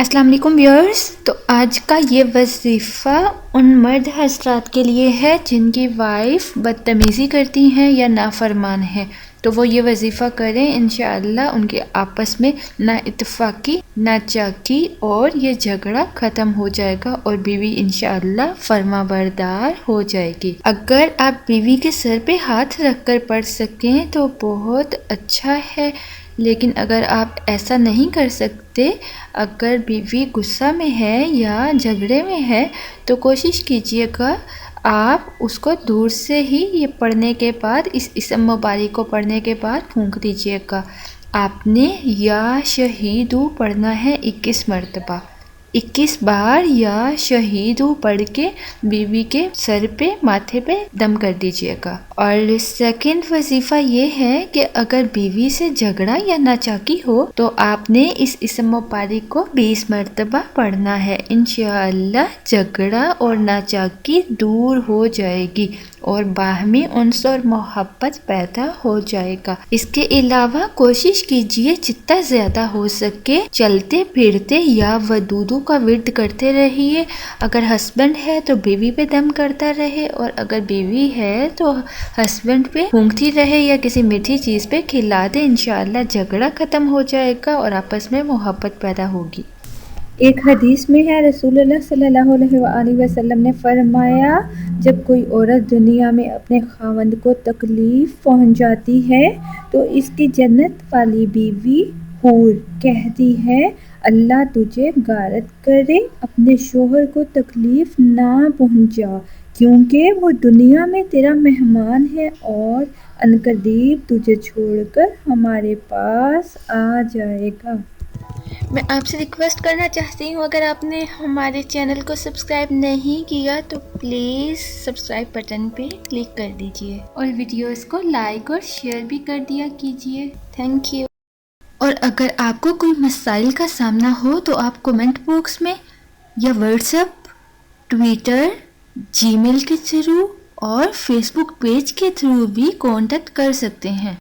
السلام علیکم ویورز، تو آج کا یہ وظیفہ ان مرد حضرات کے لیے ہے جن کی وائف بدتمیزی کرتی ہیں یا نافرمان ہیں، تو وہ یہ وظیفہ کریں، انشاءاللہ ان کے آپس میں نا اتفاقی، نا چاکی اور یہ جھگڑا ختم ہو جائے گا اور بیوی انشاءاللہ فرما بردار ہو جائے گی۔ اگر آپ بیوی کے سر پہ ہاتھ رکھ کر پڑھ سکیں تو بہت اچھا ہے، لیکن اگر آپ ایسا نہیں کر سکتے، اگر بیوی غصہ میں ہے یا جھگڑے میں ہے تو کوشش کیجیے گا آپ اس کو دور سے ہی یہ پڑھنے کے بعد، اس اسم مبارک کو پڑھنے کے بعد پھونک دیجیے گا۔ آپ نے یا شہیدو پڑھنا ہے 21 مرتبہ، 21 بار یا شہیدو پڑھ کے بیوی کے سر پہ، ماتھے پہ دم کر دیجیے گا۔ اور سیکنڈ وظیفہ یہ ہے کہ اگر بیوی سے جھگڑا یا ناچاکی ہو تو آپ نے اس اسم مبارک کو 20 مرتبہ پڑھنا ہے، انشاءاللہ جھگڑا اور ناچاکی دور ہو جائے گی اور باہمی انس اور محبت پیدا ہو جائے گا۔ اس کے علاوہ کوشش کیجیے جتنا زیادہ ہو سکے چلتے پھرتے یا ودودو کا ورد کرتے رہیے۔ اگر ہسبینڈ ہے تو بیوی پہ دم کرتا رہے، اور اگر بیوی ہے تو ہسبینڈ پہ پھونکتی رہے یا کسی میٹھی چیز پہ کھلا دے، انشاءاللہ جھگڑا ختم ہو جائے گا اور آپس میں محبت پیدا ہوگی۔ ایک حدیث میں ہے، رسول اللہ صلی اللہ علیہ وآلہ وسلم نے فرمایا، جب کوئی عورت دنیا میں اپنے خاوند کو تکلیف پہنچاتی ہے تو اس کی جنت والی بیوی حور کہتی ہے، اللہ تجھے غارت کرے، اپنے شوہر کو تکلیف نہ پہنچا، کیونکہ وہ دنیا میں تیرا مہمان ہے اور عنقریب تجھے چھوڑ کر ہمارے پاس آ جائے گا۔ میں آپ سے ریکویسٹ کرنا چاہتی ہوں، اگر آپ نے ہمارے چینل کو سبسکرائب نہیں کیا تو پلیز سبسکرائب بٹن پہ کلک کر دیجئے اور ویڈیوز کو لائک اور شیئر بھی کر دیا کیجئے۔ Thank you. اور اگر آپ کو کوئی مسائل کا سامنا ہو تو آپ کومنٹ باکس میں یا واٹس ایپ، ٹویٹر، جی میل کے تھرو اور فیس بک پیج کے تھرو بھی کانٹیکٹ کر سکتے ہیں۔